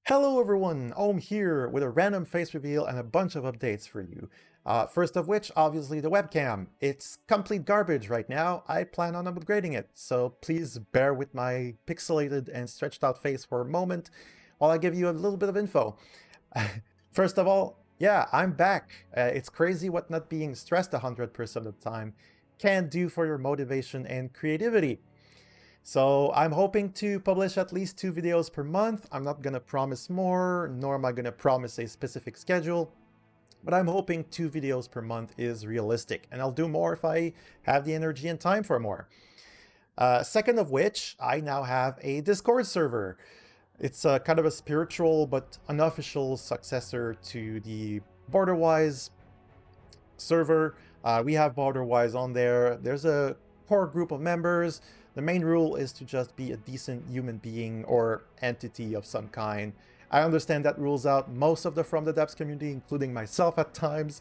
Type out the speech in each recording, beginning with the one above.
Hello everyone, Ohm here with a random face reveal and a bunch of updates for you. First of which, obviously the webcam. It's complete garbage right now. I plan on upgrading it, so please bear with my pixelated and stretched out face for a moment while I give you a little bit of info. First of all, yeah, I'm back. It's crazy what not being stressed 100% of the time can do for your motivation and creativity. So I'm hoping to publish at least 2 videos per month. I'm not gonna promise more, nor am I gonna promise a specific schedule, but I'm hoping 2 videos per month is realistic, and I'll do more if I have the energy and time for more. Second of which, I now have a Discord server. It's a kind of a spiritual but unofficial successor to the Borderwise server. We have Borderwise on there. There's a core group of members. The main rule is to just be a decent human being or entity of some kind. I understand that rules out most of the From the Depths community, including myself at times,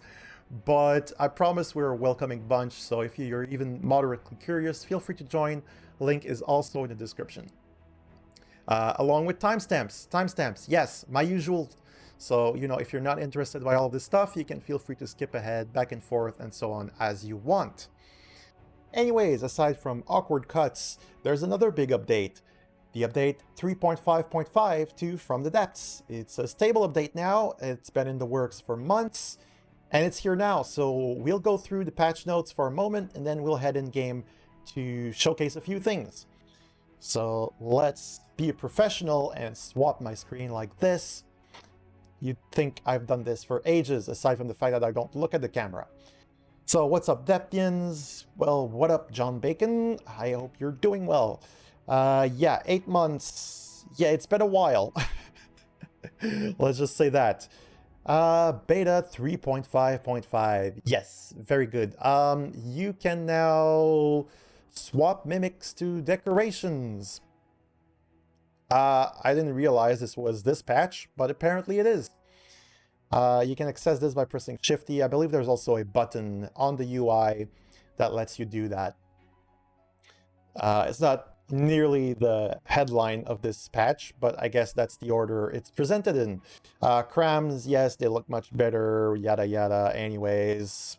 but I promise we're a welcoming bunch, so if you're even moderately curious, feel free to join. Link is also in the description. Along with timestamps. Timestamps, yes, my usual. So, if you're not interested by all this stuff, you can feel free to skip ahead, back and forth, and so on as you want. Anyways, aside from awkward cuts, there's another big update. The update 3.5.5 to From the Depths. It's a stable update now. It's been in the works for months, and it's here now. So we'll go through the patch notes for a moment, and then we'll head in game to showcase a few things. So let's be a professional and swap my screen like this. You'd think I've done this for ages, aside from the fact that I don't look at the camera. So what's up, Deptians? Well, what up, John Bacon? I hope you're doing well. Yeah, 8 months. Yeah, it's been a while. Let's just say that. Beta 3.5.5. Yes, very good. You can now swap mimics to decorations. I didn't realize this was this patch, but apparently it is. You can access this by pressing Shift-E. I believe there's also a button on the UI that lets you do that. It's not nearly the headline of this patch, but I guess that's the order it's presented in. Crams, yes, they look much better, yada yada. Anyways,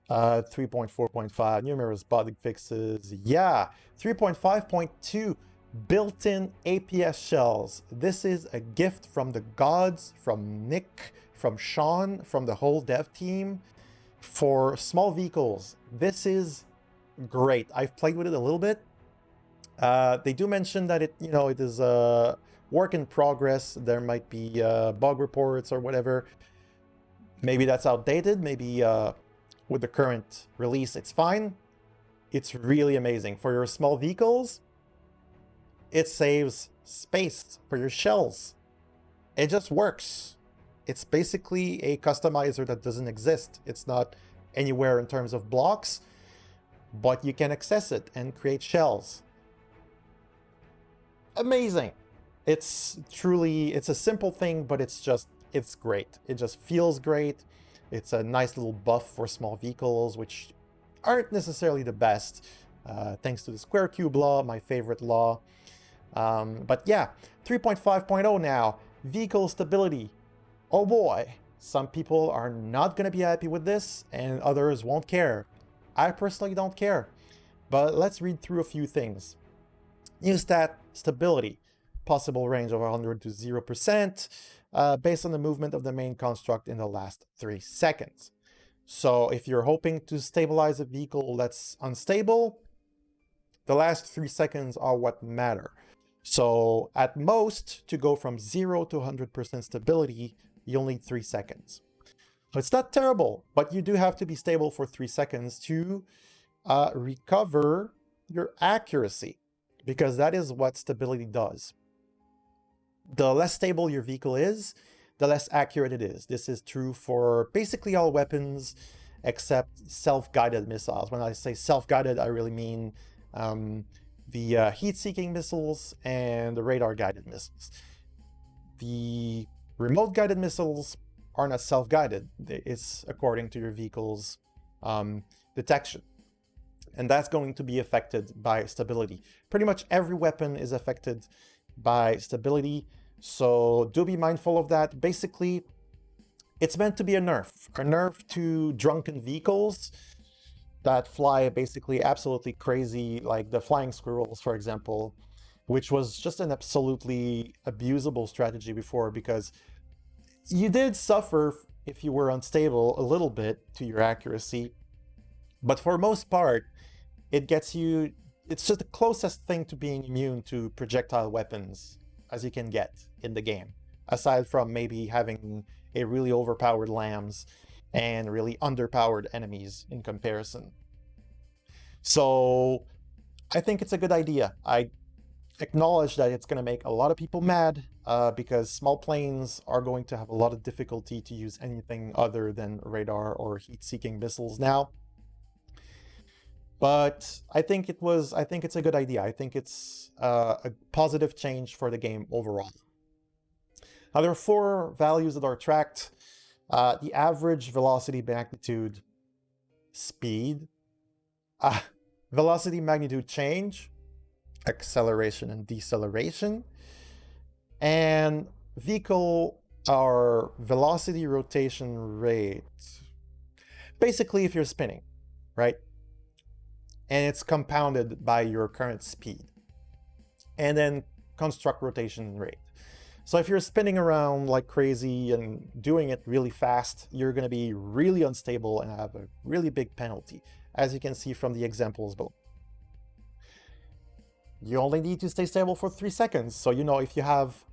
3.4.5, numerous bug fixes. Yeah, 3.5.2. Built-in APS shells. This is a gift from the gods, from Nick, from Sean, from the whole dev team for small vehicles. This is great. I've played with it a little bit. They do mention that it is a work in progress. There might be bug reports or whatever. Maybe that's outdated. Maybe with the current release, it's fine. It's really amazing for your small vehicles. It saves space for your shells. It just works. It's basically a customizer that doesn't exist. It's not anywhere in terms of blocks, but you can access it and create shells. Amazing. It's a simple thing, but it's great. It just feels great. It's a nice little buff for small vehicles, which aren't necessarily the best, thanks to the square cube law, my favorite law. But yeah, 3.5.0 now, vehicle stability. Oh boy, some people are not going to be happy with this and others won't care. I personally don't care, but let's read through a few things. New stat, stability, possible range of 100 to 0%, based on the movement of the main construct in the last 3 seconds. So if you're hoping to stabilize a vehicle that's unstable, the last 3 seconds are what matter. So at most, to go from 0 to 100% stability, you'll need 3 seconds. It's not terrible, but you do have to be stable for 3 seconds to recover your accuracy, because that is what stability does. The less stable your vehicle is, the less accurate it is. This is true for basically all weapons except self-guided missiles. When I say self-guided, I really mean the heat-seeking missiles and the radar-guided missiles. The remote-guided missiles are not self-guided. It's according to your vehicle's detection. And that's going to be affected by stability. Pretty much every weapon is affected by stability, So do be mindful of that. Basically, it's meant to be a nerf to drunken vehicles that fly basically absolutely crazy, like the flying squirrels, for example, which was just an absolutely abusable strategy before, because you did suffer if you were unstable a little bit to your accuracy, but for most part, it gets you, it's just the closest thing to being immune to projectile weapons as you can get in the game, aside from maybe having a really overpowered lambs and really underpowered enemies in comparison. So I think it's a good idea. I acknowledge that it's going to make a lot of people mad because small planes are going to have a lot of difficulty to use anything other than radar or heat-seeking missiles now. But I think it's a good idea. I think it's a positive change for the game overall. Now there are 4 values that are tracked. The average velocity, magnitude, speed, velocity, magnitude change, acceleration and deceleration, and vehicle or velocity rotation rate. Basically, if you're spinning, right? And it's compounded by your current speed. And then construct rotation rate. So if you're spinning around like crazy and doing it really fast, you're going to be really unstable and have a really big penalty, as you can see from the examples below. You only need to stay stable for 3 seconds. So, you know, if you have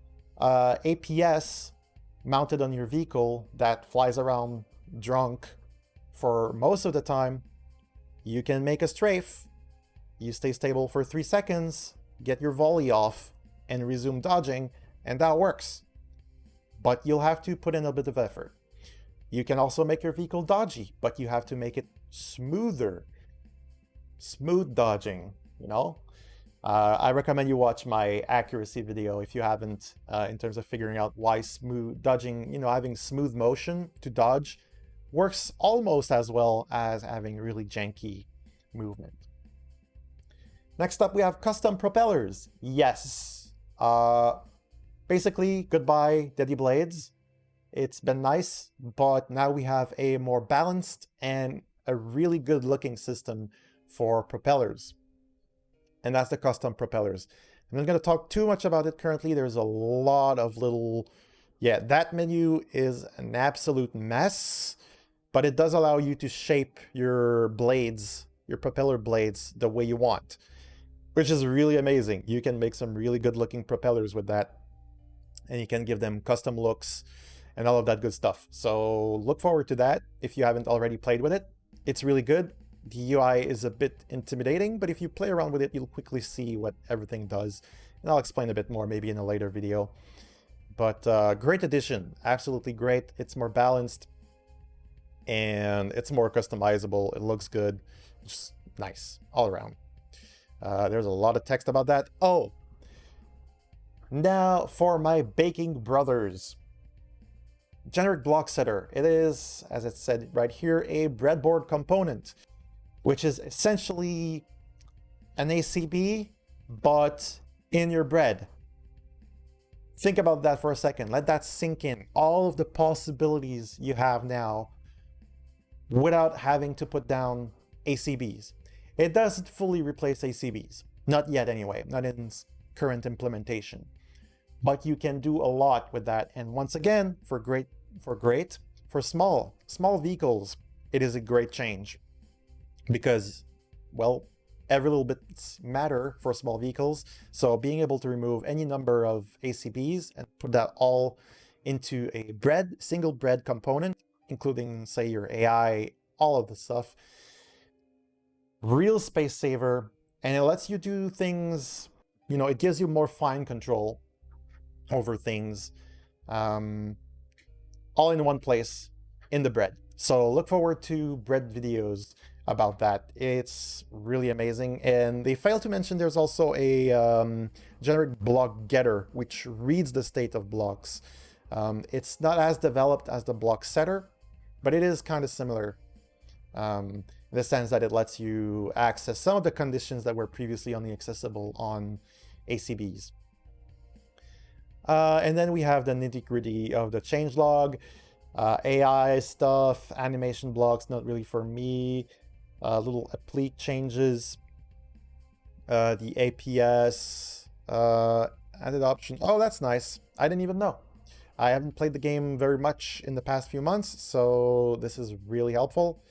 APS mounted on your vehicle that flies around drunk for most of the time, you can make a strafe. You stay stable for 3 seconds, get your volley off, and resume dodging, and that works. But you'll have to put in a bit of effort. You can also make your vehicle dodgy, but you have to make it smoother. Smooth dodging, you know? I recommend you watch my accuracy video if you haven't, in terms of figuring out why smooth dodging, you know, having smooth motion to dodge works almost as well as having really janky movement. Next up, we have custom propellers. Yes. Basically, goodbye Dedis blades. It's been nice, but now we have a more balanced and a really good looking system for propellers. And that's the custom propellers. I'm not going to talk too much about it currently. There's a lot of little... Yeah, that menu is an absolute mess, but it does allow you to shape your blades, your propeller blades, the way you want, which is really amazing. You can make some really good looking propellers with that, and you can give them custom looks and all of that good stuff. So look forward to that if you haven't already played with it. It's really good. The UI is a bit intimidating, but if you play around with it, you'll quickly see what everything does. And I'll explain a bit more maybe in a later video. But great addition, absolutely great. It's more balanced and it's more customizable. It looks good, just nice all around. There's a lot of text about that. Oh, now for my baking brothers. Generic block setter. It is, as it said right here, a breadboard component, which is essentially an ACB, but in your bread. Think about that for a second. Let that sink in. All of the possibilities you have now without having to put down ACBs. It doesn't fully replace ACBs. Not yet anyway, not in current implementation. But you can do a lot with that. And once again, for small vehicles, it is a great change. Because, well, every little bit matter for small vehicles. So being able to remove any number of ACBs and put that all into a single bread component, including, say, your AI, all of the stuff, real space saver. And it lets you do things, you know, it gives you more fine control over things, all in one place in the bread. So look forward to bread videos about that. It's really amazing. And they failed to mention there's also a generic block getter, which reads the state of blocks. It's not as developed as the block setter, but it is kind of similar in the sense that it lets you access some of the conditions that were previously only accessible on ACBs. And then we have the nitty-gritty of the changelog, AI stuff, animation blocks, not really for me, little applique changes, the APS, added option. Oh, that's nice. I didn't even know. I haven't played the game very much in the past few months, so this is really helpful.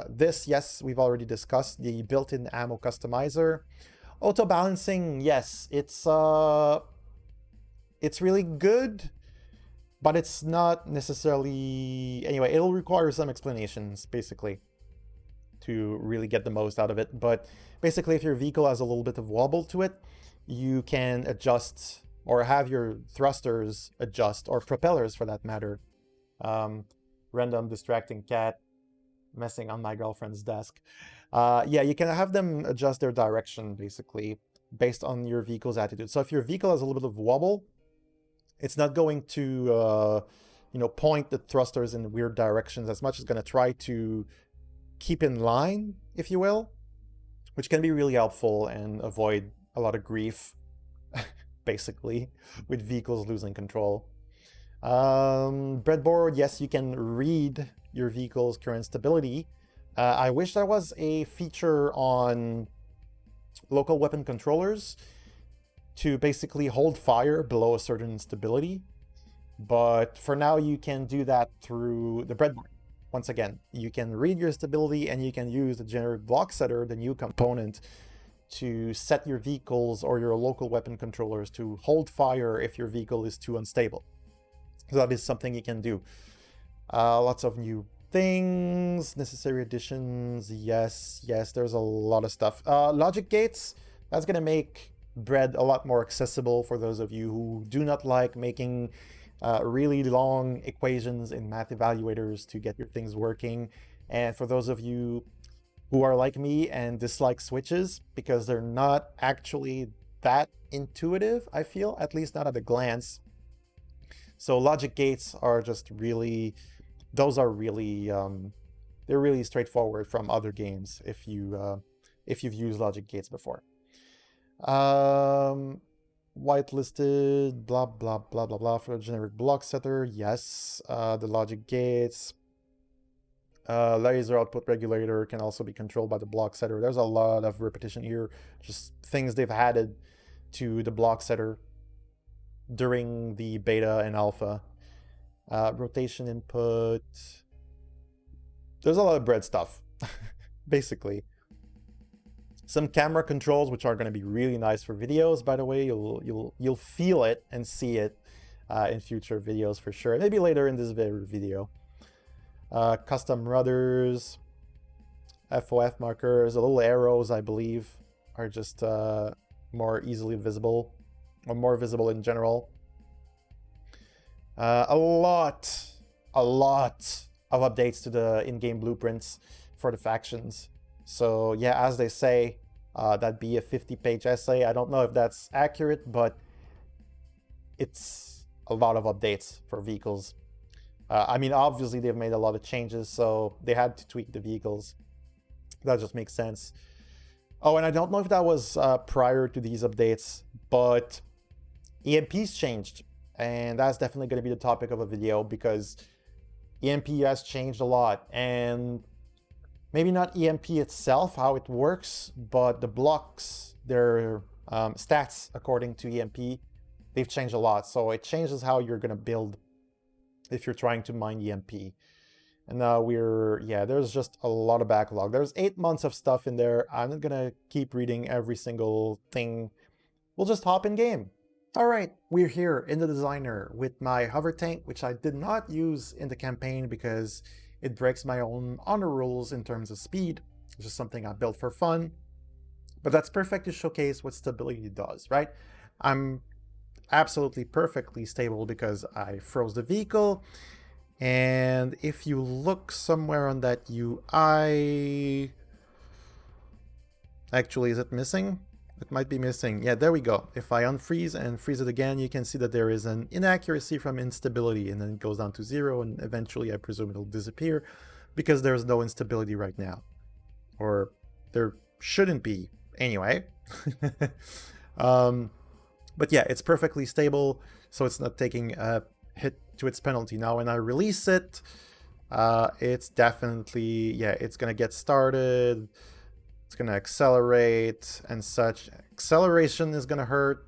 This, yes, we've already discussed, the built-in ammo customizer. Auto balancing, yes, it's really good, but it's not necessarily... Anyway, it'll require some explanations, basically, to really get the most out of it. But basically, if your vehicle has a little bit of wobble to it, you can adjust or have your thrusters adjust, or propellers for that matter. Random distracting cat messing on my girlfriend's desk. Yeah, you can have them adjust their direction, basically, based on your vehicle's attitude. So if your vehicle has a little bit of wobble, it's not going to, point the thrusters in weird directions as much as going to try to keep in line, if you will, which can be really helpful and avoid a lot of grief, basically, with vehicles losing control. Breadboard, yes, you can read your vehicle's current stability. I wish there was a feature on local weapon controllers to basically hold fire below a certain stability. But for now, you can do that through the breadboard. Once again, you can read your stability and you can use the generic block setter, the new component, to set your vehicles or your local weapon controllers to hold fire if your vehicle is too unstable. So that is something you can do. Lots of new things, necessary additions. Yes, there's a lot of stuff. Logic gates, that's going to make Bread a lot more accessible for those of you who do not like making really long equations in math evaluators to get your things working. And for those of you who are like me and dislike switches because they're not actually that intuitive, I feel, at least not at a glance. So logic gates are just really, those are really, they're really straightforward from other games if you've used logic gates before. Whitelisted, blah, blah, blah, blah, blah, for a generic block setter. Yes, the logic gates. Laser output regulator can also be controlled by the block setter. There's a lot of repetition here, just things they've added to the block setter during the beta and alpha. Rotation input. There's a lot of bread stuff, basically. Some camera controls, which are going to be really nice for videos, by the way. You'll feel it and see it in future videos for sure. Maybe later in this very video. Custom rudders, FOF markers, the little arrows, I believe, are just more easily visible, or more visible in general. A lot of updates to the in-game blueprints for the factions. So yeah, as they say, that'd be a 50-page essay. I don't know if that's accurate, but it's a lot of updates for vehicles. I mean, obviously they've made a lot of changes, so they had to tweak the vehicles. That just makes sense. Oh, and I don't know if that was prior to these updates, but EMPs changed. And that's definitely going to be the topic of a video because EMP has changed a lot. And maybe not EMP itself, how it works, but the blocks, their stats according to EMP, they've changed a lot. So it changes how you're going to build if you're trying to mine EMP. And now there's just a lot of backlog. There's 8 months of stuff in there. I'm not going to keep reading every single thing. We'll just hop in game. All right, we're here in the designer with my hover tank, which I did not use in the campaign because it breaks my own honor rules in terms of speed. It's just something I built for fun. But that's perfect to showcase what stability does, right? I'm absolutely perfectly stable because I froze the vehicle. And if you look somewhere on that UI... Actually, is it missing? It might be missing. Yeah, there we go. If I unfreeze and freeze it again, you can see that there is an inaccuracy from instability, and then it goes down to 0, and eventually I presume it'll disappear because there's no instability right now. Or there shouldn't be. Anyway. But yeah, it's perfectly stable, so it's not taking a hit to its penalty. Now when I release it, it's definitely, yeah, it's gonna get started, it's gonna accelerate and such. Acceleration is gonna hurt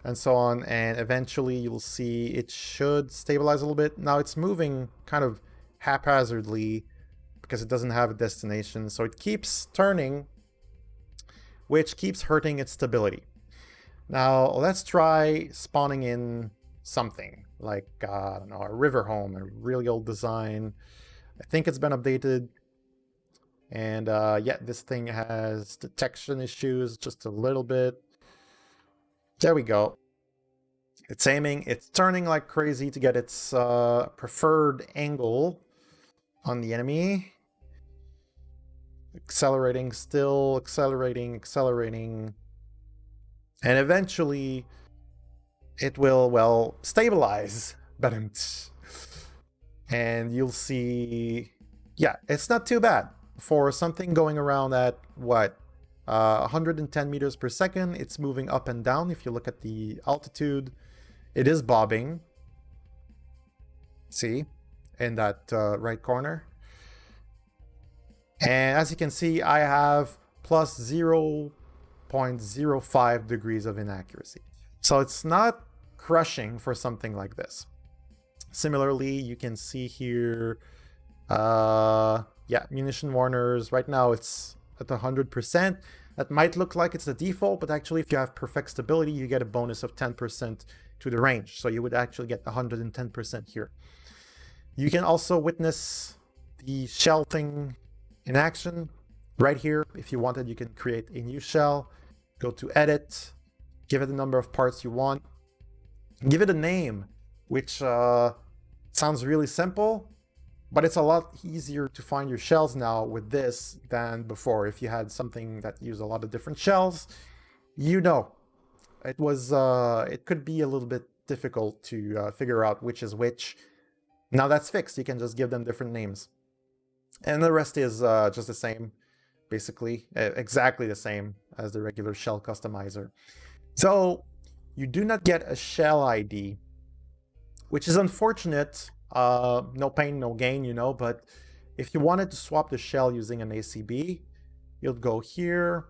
and so on, and eventually you'll see it should stabilize a little bit. Now it's moving kind of haphazardly because it doesn't have a destination, so it keeps turning, which keeps hurting its stability. Now let's try spawning in something like, I don't know, a river home, a really old design. I think it's been updated. And yeah, this thing has detection issues just a little bit. There we go. It's aiming, it's turning like crazy to get its preferred angle on the enemy. Accelerating, still accelerating, accelerating. And eventually it will, well, stabilize. And you'll see, yeah, it's not too bad. For something going around at, what, 110 meters per second, it's moving up and down. If you look at the altitude, it is bobbing. See, in that right corner. And as you can see, I have plus 0.05 degrees of inaccuracy. So it's not crushing for something like this. Similarly, you can see here, yeah, munition warners. Right now it's at 100%. That might look like it's the default, but actually if you have perfect stability, you get a bonus of 10% to the range. So you would actually get 110% here. You can also witness the shell thing in action right here. If you wanted, you can create a new shell, go to edit, give it the number of parts you want, give it a name, which sounds really simple, but it's a lot easier to find your shells now with this than before. If you had something that used a lot of different shells, you know, it was it could be a little bit difficult to figure out which is which. Now that's fixed. You can just give them different names, and the rest is just the same, basically exactly the same as the regular shell customizer. So you do not get a shell ID, which is unfortunate. No pain, no gain, you know, but if you wanted to swap the shell using an ACB, you'll go here.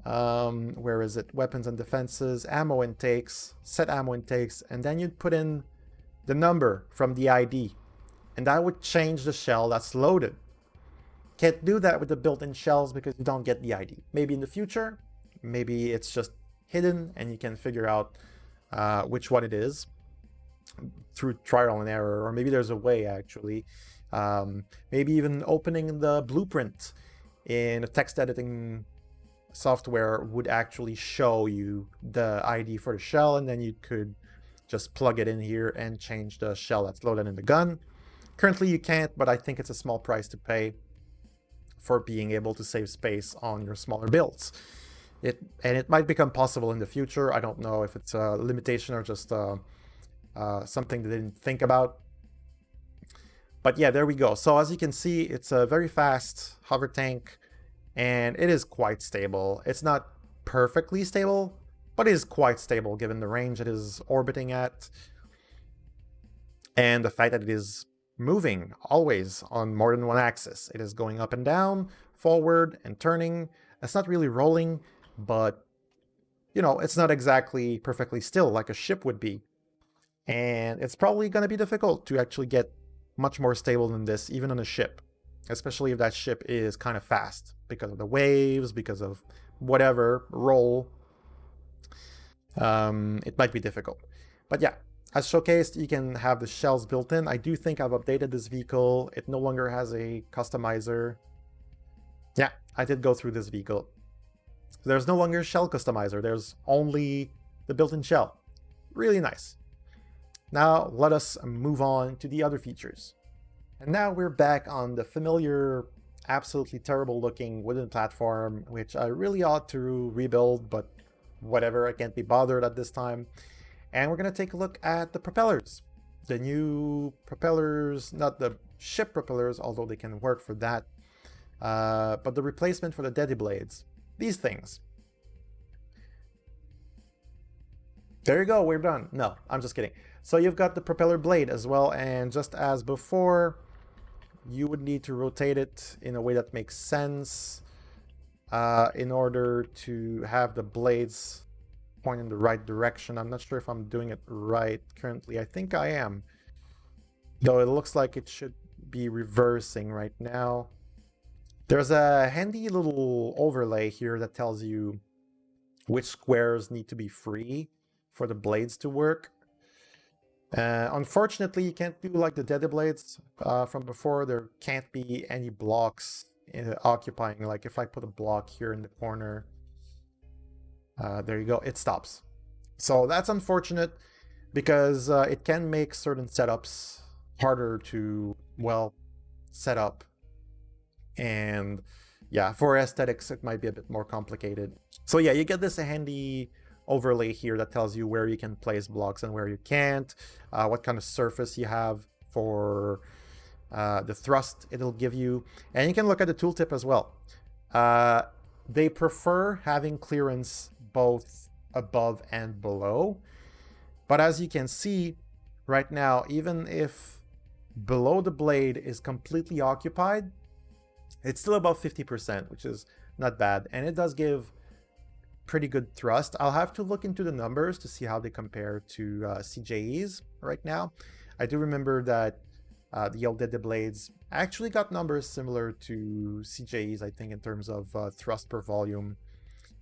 Where is it? Weapons and defenses, ammo intakes, set ammo intakes, and then you'd put in the number from the ID, and that would change the shell that's loaded. Can't do that with the built-in shells because you don't get the ID. Maybe in the future, maybe it's just hidden and you can figure out which one it is through trial and error, or maybe there's a way actually. Maybe even opening the blueprint in a text editing software would actually show you the ID for the shell, and then you could just plug it in here and change the shell that's loaded in the gun. Currently you can't, but I think it's a small price to pay for being able to save space on your smaller builds. It might become possible in the future. I don't know if it's a limitation or just something they didn't think about. But yeah, there we go. So as you can see, it's a very fast hover tank, and it is quite stable. It's not perfectly stable, but it is quite stable given the range it is orbiting at, and the fact that it is moving always on more than one axis. It is going up and down, forward and turning. It's not really rolling, but you know, it's not exactly perfectly still like a ship would be. And it's probably going to be difficult to actually get much more stable than this, even on a ship, especially if that ship is kind of fast because of the waves, because of whatever roll. It might be difficult. But yeah, as showcased, you can have the shells built in. I do think I've updated this vehicle. It no longer has a customizer. Yeah, I did go through this vehicle. There's no longer a shell customizer. There's only the built-in shell. Really nice. Now let us move on to the other features. And now we're back on the familiar, absolutely terrible looking wooden platform, which I really ought to rebuild, but whatever, I can't be bothered at this time. And we're going to take a look at the propellers. The new propellers, not the ship propellers, although they can work for that, but the replacement for the Dedis blades. These things. There you go, we're done. No, I'm just kidding. So you've got the propeller blade as well, and just as before, you would need to rotate it in a way that makes sense in order to have the blades point in the right direction. I'm not sure if I'm doing it right currently. I think I am, though it looks like it should be reversing right now. There's a handy little overlay here that tells you which squares need to be free for the blades to work. Unfortunately, you can't do like the Dedis blades from before. There can't be any blocks occupying. Like if I put a block here in the corner, there you go, it stops. So that's unfortunate because it can make certain setups harder to, well, set up. And yeah, for aesthetics, it might be a bit more complicated. So yeah, you get this handy overlay here that tells you where you can place blocks and where you can't, what kind of surface you have for the thrust it'll give you, and you can look at the tooltip as well. They prefer having clearance both above and below, but as you can see right now, even if below the blade is completely occupied, it's still about 50%, which is not bad, and it does give pretty good thrust. I'll have to look into the numbers to see how they compare to CJEs right now. I do remember that the old Dedis blades actually got numbers similar to CJEs, I think, in terms of thrust per volume,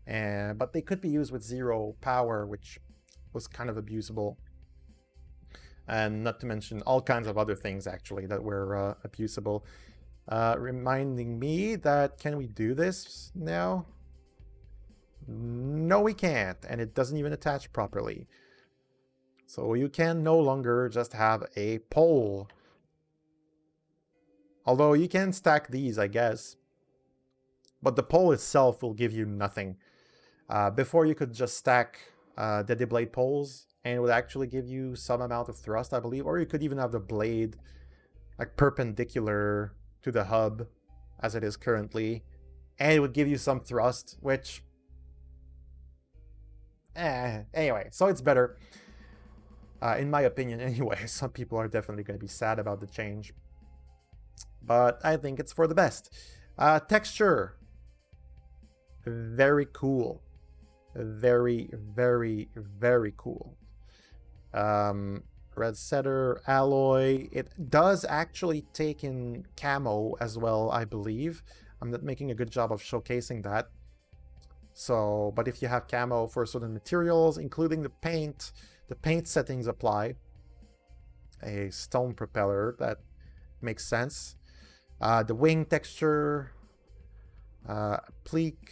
but they could be used with 0 power, which was kind of abusable, and not to mention all kinds of other things actually that were abusable. Reminding me that, can we do this now? No, we can't, and it doesn't even attach properly. So you can no longer just have a pole. Although you can stack these, I guess. But the pole itself will give you nothing. Before you could just stack Dedis blade poles, and it would actually give you some amount of thrust, I believe. Or you could even have the blade like perpendicular to the hub, as it is currently. And it would give you some thrust, which... anyway, so it's better. In my opinion, anyway. Some people are definitely going to be sad about the change, but I think it's for the best. Texture. Very cool. Very, very, very cool. Red setter, alloy. It does actually take in camo as well, I believe. I'm not making a good job of showcasing that. So, but if you have camo for certain materials, including the paint settings apply. A stone propeller, that makes sense. The wing texture, applique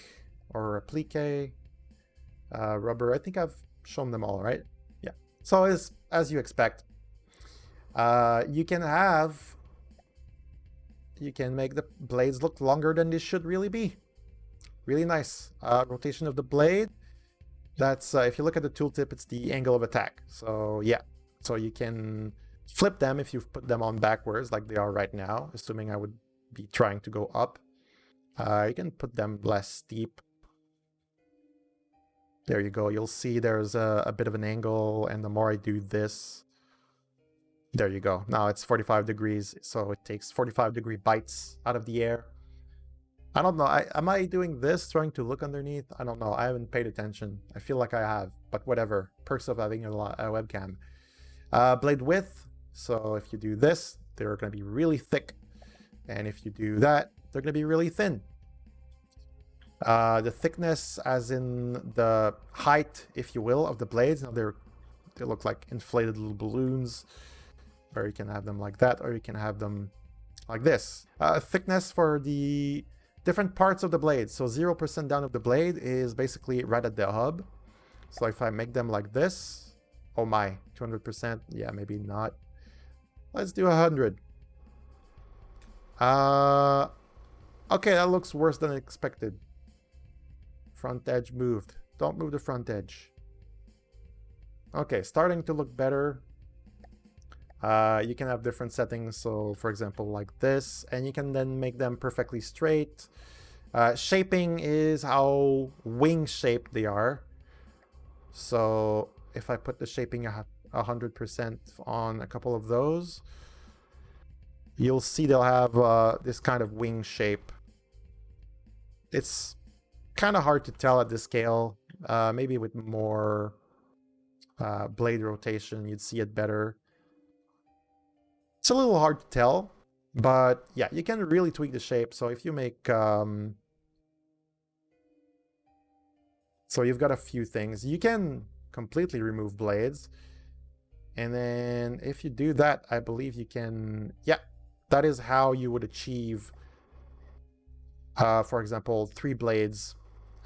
or applique, rubber. I think I've shown them all, right? Yeah. So as you expect, you can make the blades look longer than they should really be. Really nice. Rotation of the blade. That's, if you look at the tooltip, it's the angle of attack. So yeah, so you can flip them if you put them on backwards like they are right now, assuming I would be trying to go up. You can put them less steep. There you go. You'll see there's a bit of an angle, and the more I do this, there you go. Now it's 45 degrees, so it takes 45-degree bites out of the air. I don't know. Am I doing this, trying to look underneath? I don't know. I haven't paid attention. I feel like I have, but whatever. Perks of having a webcam. Blade width. So if you do this, they're going to be really thick. And if you do that, they're going to be really thin. The thickness, as in the height, if you will, of the blades. Now they look like inflated little balloons, or you can have them like that, or you can have them like this. Thickness for the different parts of the blade. So 0% down of the blade is basically right at the hub. So if I make them like this, oh my, 200%, yeah, maybe not. Let's do 100. Okay, that looks worse than expected. Front edge moved. Don't move the front edge. Okay, starting to look better. You can have different settings, so for example like this, and you can then make them perfectly straight. Shaping is how wing shaped they are. So if I put the shaping 100% on a couple of those, you'll see they'll have this kind of wing shape. It's kind of hard to tell at this scale. Maybe with more blade rotation, you'd see it better. It's a little hard to tell, but yeah, you can really tweak the shape. So if you make... so you've got a few things. You can completely remove blades. And then if you do that, I believe you can... Yeah, that is how you would achieve, for example, 3 blades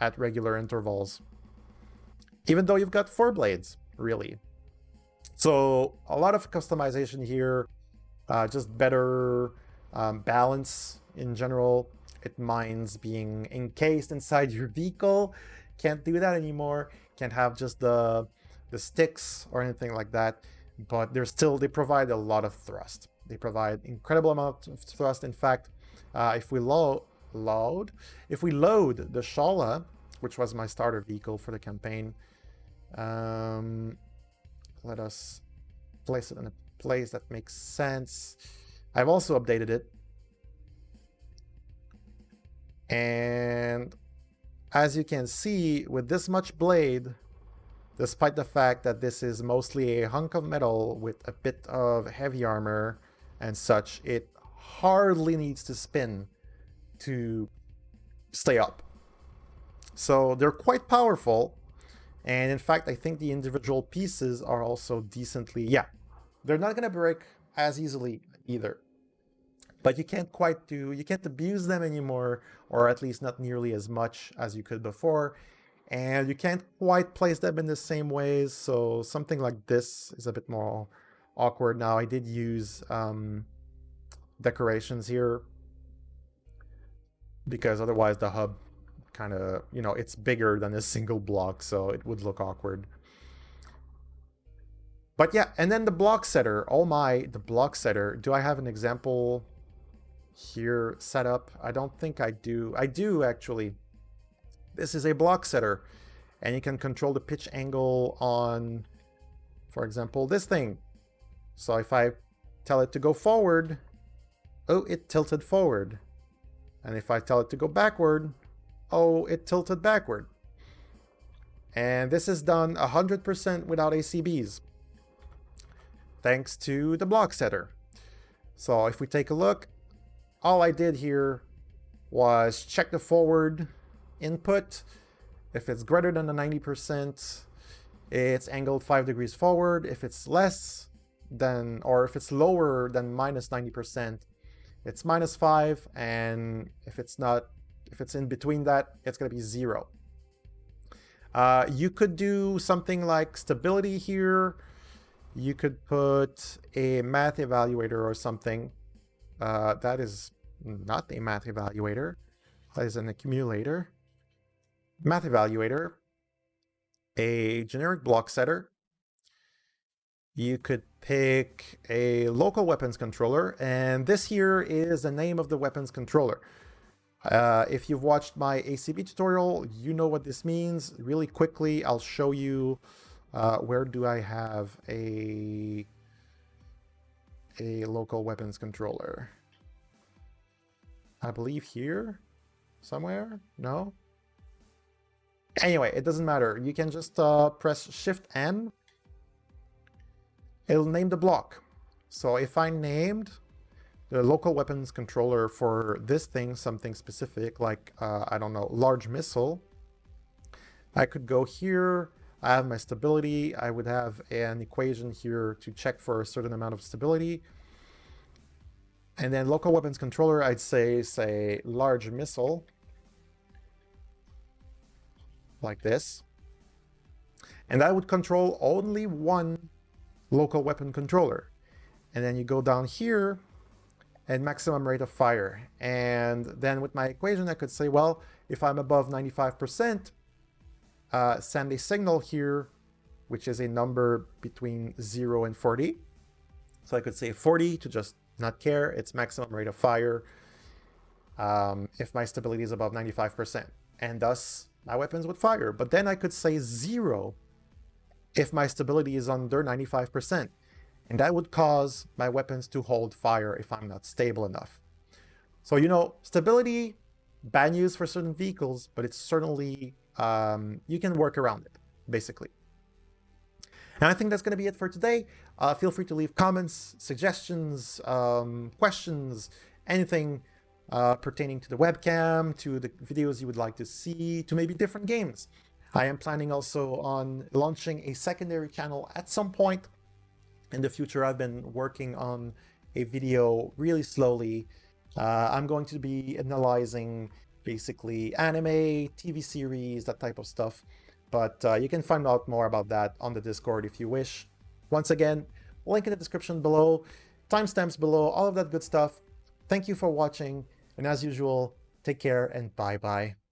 at regular intervals. Even though you've got 4 blades, really. So a lot of customization here. Just better balance in general. It minds being encased inside your vehicle. Can't do that anymore. Can't have just the sticks or anything like that. But they provide a lot of thrust. They provide incredible amount of thrust. In fact, if we load the Shala, which was my starter vehicle for the campaign, let us place it in a place that makes sense. I've also updated it, and as you can see, with this much blade, despite the fact that this is mostly a hunk of metal with a bit of heavy armor and such, it hardly needs to spin to stay up. So they're quite powerful, and in fact I think the individual pieces are also decently, yeah, they're not going to break as easily either. But you can't abuse them anymore, or at least not nearly as much as you could before. And you can't quite place them in the same ways, so something like this is a bit more awkward now. I did use decorations here, because otherwise the hub kind of, it's bigger than a single block, so it would look awkward. But yeah, and then the block setter. Oh my, the block setter. Do I have an example here set up? I don't think I do. I do, actually. This is a block setter, and you can control the pitch angle on, for example, this thing. So if I tell it to go forward, oh, it tilted forward. And if I tell it to go backward, oh, it tilted backward. And this is done 100% without ACBs, thanks to the block setter. So if we take a look, all I did here was check the forward input. If it's greater than the 90%, it's angled 5 degrees forward. If it's less than, or if it's lower than minus 90%, it's -5. And if it's in between that, it's going to be 0. You could do something like stability here. You could put a math evaluator or something. That is not a math evaluator. That is an accumulator. Math evaluator. A generic block setter. You could pick a local weapons controller, and this here is the name of the weapons controller. If you've watched my ACB tutorial, you know what this means. Really quickly, I'll show you where do I have a local weapons controller. I believe here somewhere. No? Anyway, it doesn't matter. You can just press Shift N. It'll name the block. So if I named the local weapons controller for this thing something specific, like, I don't know, large missile, I could go here. I have my stability. I would have an equation here to check for a certain amount of stability. And then local weapons controller, I'd say large missile, like this. And that would control only one local weapon controller. And then you go down here and maximum rate of fire. And then with my equation, I could say, well, if I'm above 95%, send a signal here, which is a number between 0 and 40. So I could say 40 to just not care. It's maximum rate of fire if my stability is above 95%. And thus, my weapons would fire. But then I could say 0 if my stability is under 95%. And that would cause my weapons to hold fire if I'm not stable enough. So, you know, stability, bad news for certain vehicles, but it's certainly, you can work around it, basically. And I think that's going to be it for today. Feel free to leave comments, suggestions, questions, anything pertaining to the webcam, to the videos you would like to see, to maybe different games. I am planning also on launching a secondary channel at some point in the future. I've been working on a video really slowly. I'm going to be analyzing basically anime, TV series, that type of stuff. But you can find out more about that on the Discord if you wish. Once again, link in the description below, timestamps below, all of that good stuff. Thank you for watching, and as usual, take care and bye-bye.